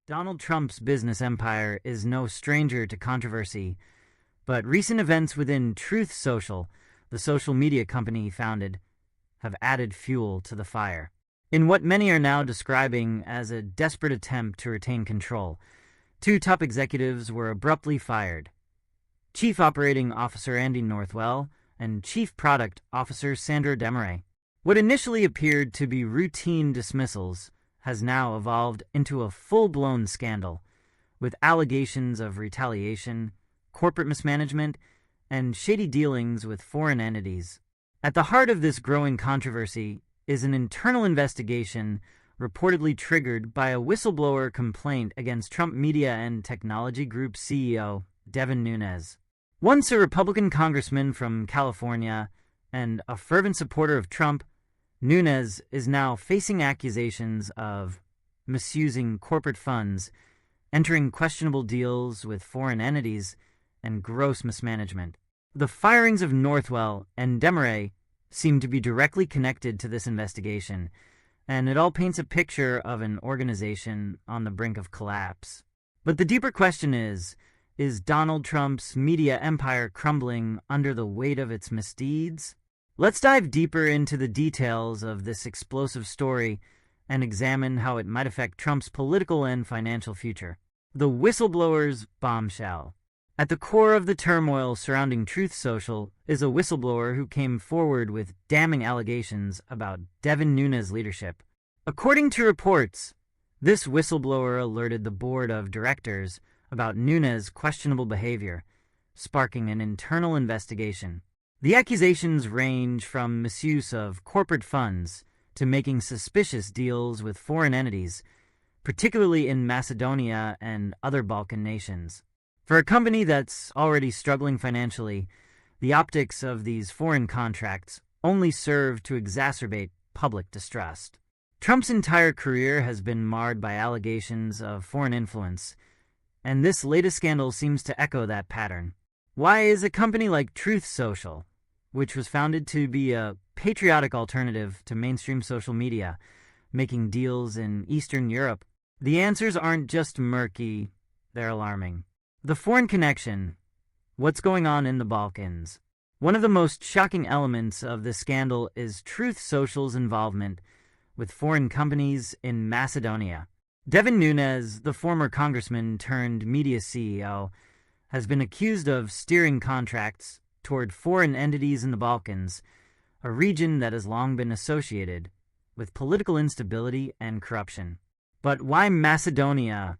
Donald Trump's business empire is no stranger to controversy, but recent events within Truth Social, the social media company he founded, have added fuel to the fire. In what many are now describing as a desperate attempt to retain control, two top executives were abruptly fired. Chief Operating Officer Andy Northwell and Chief Product Officer Sandra Demarais. What initially appeared to be routine dismissals has now evolved into a full-blown scandal, with allegations of retaliation, corporate mismanagement, and shady dealings with foreign entities. At the heart of this growing controversy is an internal investigation reportedly triggered by a whistleblower complaint against Trump Media and Technology Group CEO Devin Nunes. Once a Republican congressman from California and a fervent supporter of Trump, Nunes is now facing accusations of misusing corporate funds, entering questionable deals with foreign entities, and gross mismanagement. The firings of Northwell and Demarais seem to be directly connected to this investigation, and it all paints a picture of an organization on the brink of collapse. But the deeper question is Donald Trump's media empire crumbling under the weight of its misdeeds? Let's dive deeper into the details of this explosive story and examine how it might affect Trump's political and financial future. The whistleblower's bombshell. At the core of the turmoil surrounding Truth Social is a whistleblower who came forward with damning allegations about Devin Nunes' leadership. According to reports, this whistleblower alerted the board of directors about Nunes' questionable behavior, sparking an internal investigation. The accusations range from misuse of corporate funds to making suspicious deals with foreign entities, particularly in Macedonia and other Balkan nations. For a company that's already struggling financially, the optics of these foreign contracts only serve to exacerbate public distrust. Trump's entire career has been marred by allegations of foreign influence, and this latest scandal seems to echo that pattern. Why is a company like Truth Social, which was founded to be a patriotic alternative to mainstream social media, making deals in Eastern Europe? The answers aren't just murky, they're alarming. The foreign connection. What's going on in the Balkans? One of the most shocking elements of this scandal is Truth Social's involvement with foreign companies in Macedonia. Devin Nunes, the former congressman turned media CEO, has been accused of steering contracts toward foreign entities in the Balkans, a region that has long been associated with political instability and corruption. But why Macedonia,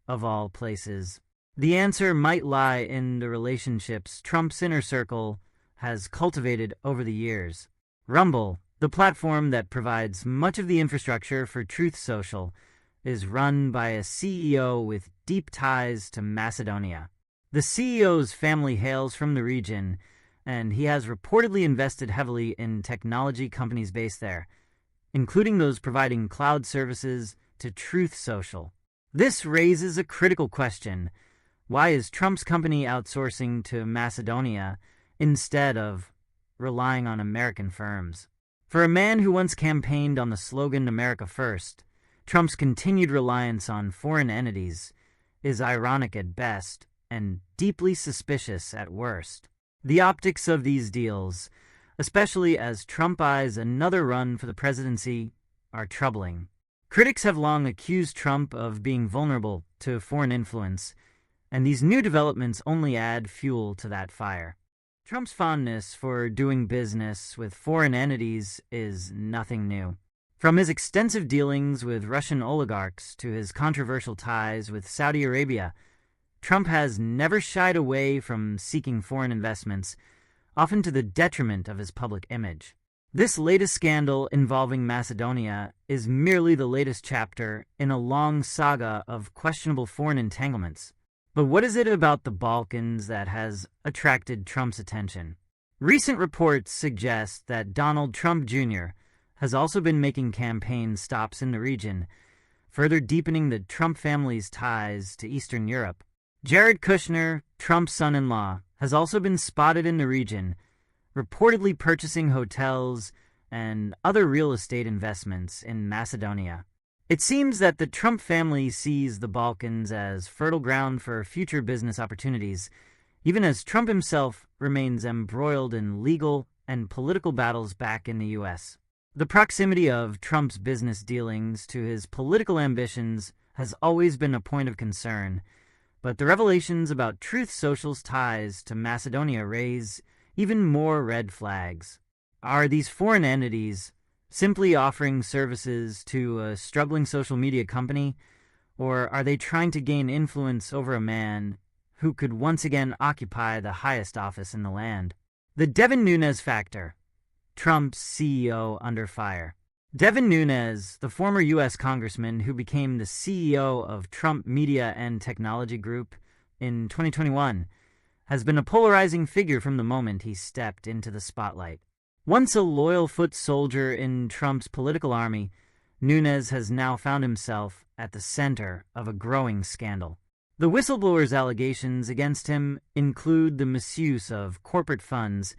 of all places? The answer might lie in the relationships Trump's inner circle has cultivated over the years. Rumble, the platform that provides much of the infrastructure for Truth Social, is run by a CEO with deep ties to Macedonia. The CEO's family hails from the region, and he has reportedly invested heavily in technology companies based there, including those providing cloud services to Truth Social. This raises a critical question. Why is Trump's company outsourcing to Macedonia instead of relying on American firms? For a man who once campaigned on the slogan America First, Trump's continued reliance on foreign entities is ironic at best and deeply suspicious at worst. The optics of these deals, especially as Trump eyes another run for the presidency, are troubling. Critics have long accused Trump of being vulnerable to foreign influence, and these new developments only add fuel to that fire. Trump's fondness for doing business with foreign entities is nothing new. From his extensive dealings with Russian oligarchs to his controversial ties with Saudi Arabia, Trump has never shied away from seeking foreign investments, often to the detriment of his public image. This latest scandal involving Macedonia is merely the latest chapter in a long saga of questionable foreign entanglements. But what is it about the Balkans that has attracted Trump's attention? Recent reports suggest that Donald Trump Jr. has also been making campaign stops in the region, further deepening the Trump family's ties to Eastern Europe. Jared Kushner, Trump's son-in-law, has also been spotted in the region, reportedly purchasing hotels and other real estate investments in Macedonia. It seems that the Trump family sees the Balkans as fertile ground for future business opportunities, even as Trump himself remains embroiled in legal and political battles back in the U.S. The proximity of Trump's business dealings to his political ambitions has always been a point of concern, but the revelations about Truth Social's ties to Macedonia raise even more red flags. Are these foreign entities simply offering services to a struggling social media company, or are they trying to gain influence over a man who could once again occupy the highest office in the land? The Devin Nunes factor. Trump's CEO under fire. Devin Nunes, the former U.S. congressman who became the CEO of Trump Media and Technology Group in 2021, has been a polarizing figure from the moment he stepped into the spotlight. Once a loyal foot soldier in Trump's political army, Nunes has now found himself at the center of a growing scandal. The whistleblowers' allegations against him include the misuse of corporate funds,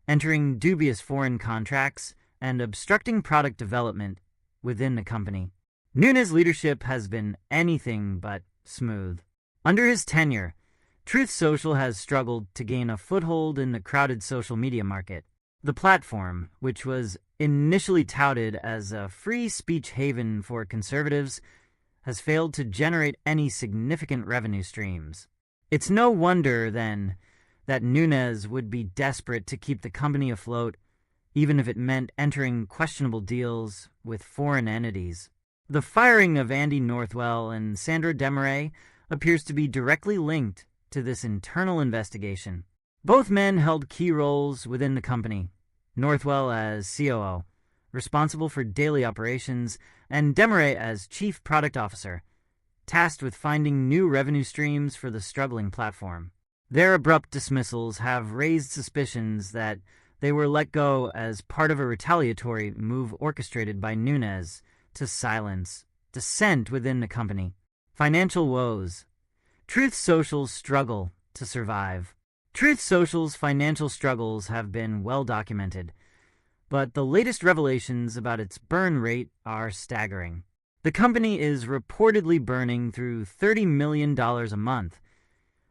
entering dubious foreign contracts, and obstructing product development within the company. Nunes' leadership has been anything but smooth. Under his tenure, Truth Social has struggled to gain a foothold in the crowded social media market. The platform, which was initially touted as a free speech haven for conservatives, has failed to generate any significant revenue streams. It's no wonder, then, that Nunes would be desperate to keep the company afloat, even if it meant entering questionable deals with foreign entities. The firing of Andy Northwell and Sandra Demarais appears to be directly linked to this internal investigation. Both men held key roles within the company, Northwell as COO, responsible for daily operations, and Demarais as Chief Product Officer, tasked with finding new revenue streams for the struggling platform. Their abrupt dismissals have raised suspicions that they were let go as part of a retaliatory move orchestrated by Nunes to silence dissent within the company. Financial woes. Truth Social's struggle to survive. Truth Social's financial struggles have been well documented, but the latest revelations about its burn rate are staggering. The company is reportedly burning through $30 million a month,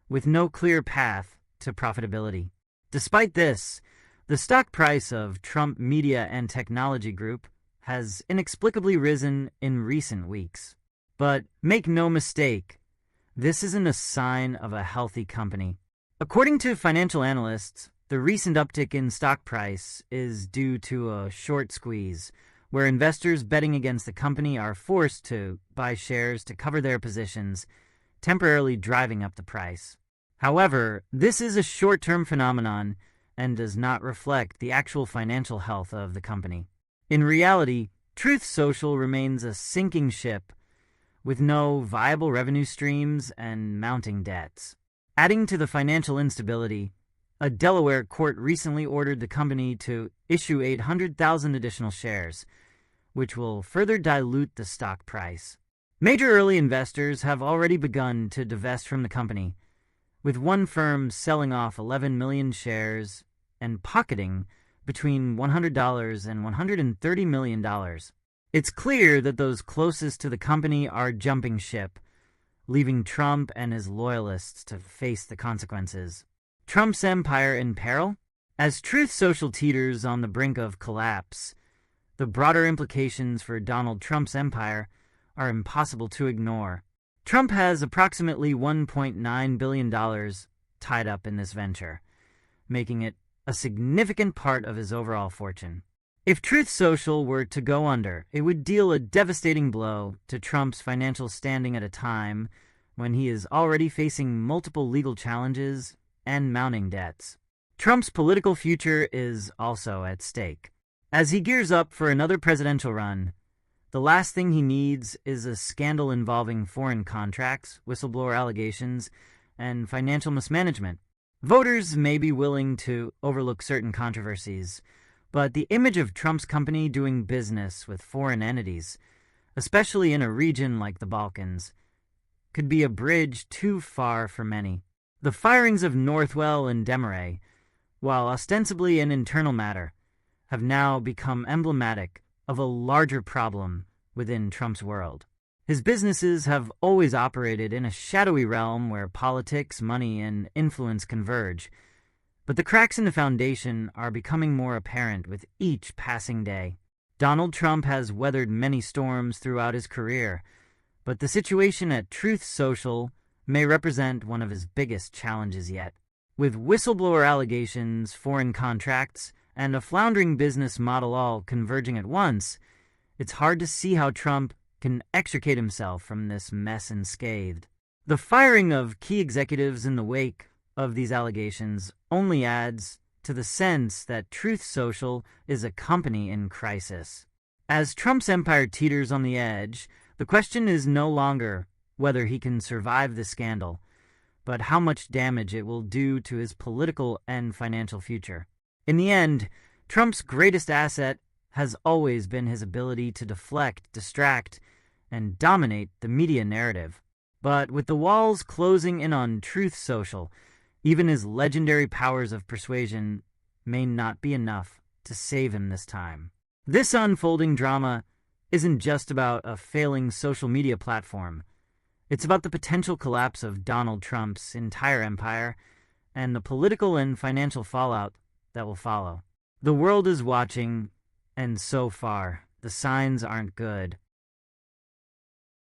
with no clear path to profitability. Despite this, the stock price of Trump Media and Technology Group has inexplicably risen in recent weeks. But make no mistake, this isn't a sign of a healthy company. According to financial analysts, the recent uptick in stock price is due to a short squeeze, where investors betting against the company are forced to buy shares to cover their positions, temporarily driving up the price. However, this is a short-term phenomenon and does not reflect the actual financial health of the company. In reality, Truth Social remains a sinking ship with no viable revenue streams and mounting debts. Adding to the financial instability, a Delaware court recently ordered the company to issue 800,000 additional shares, which will further dilute the stock price. Major early investors have already begun to divest from the company, with one firm selling off 11 million shares and pocketing between $100 and $130 million. It's clear that those closest to the company are jumping ship, leaving Trump and his loyalists to face the consequences. Trump's empire in peril? As Truth Social teeters on the brink of collapse, the broader implications for Donald Trump's empire are impossible to ignore. Trump has approximately $1.9 billion tied up in this venture, making it a significant part of his overall fortune. If Truth Social were to go under, it would deal a devastating blow to Trump's financial standing at a time when he is already facing multiple legal challenges and mounting debts. Trump's political future is also at stake. As he gears up for another presidential run, the last thing he needs is a scandal involving foreign contracts, whistleblower allegations, and financial mismanagement. Voters may be willing to overlook certain controversies, but the image of Trump's company doing business with foreign entities, especially in a region like the Balkans, could be a bridge too far for many. The firings of Northwell and Demarais, while ostensibly an internal matter, have now become emblematic of a larger problem within Trump's world. His businesses have always operated in a shadowy realm where politics, money, and influence converge. But the cracks in the foundation are becoming more apparent with each passing day. Donald Trump has weathered many storms throughout his career, but the situation at Truth Social may represent one of his biggest challenges yet. With whistleblower allegations, foreign contracts, and a floundering business model all converging at once, it's hard to see how Trump can extricate himself from this mess unscathed. The firing of key executives in the wake of these allegations only adds to the sense that Truth Social is a company in crisis. As Trump's empire teeters on the edge, the question is no longer whether he can survive the scandal, but how much damage it will do to his political and financial future. In the end, Trump's greatest asset has always been his ability to deflect, distract, and dominate the media narrative. But with the walls closing in on Truth Social, even his legendary powers of persuasion may not be enough to save him this time. This unfolding drama isn't just about a failing social media platform. It's about the potential collapse of Donald Trump's entire empire and the political and financial fallout that will follow. The world is watching, and so far, the signs aren't good.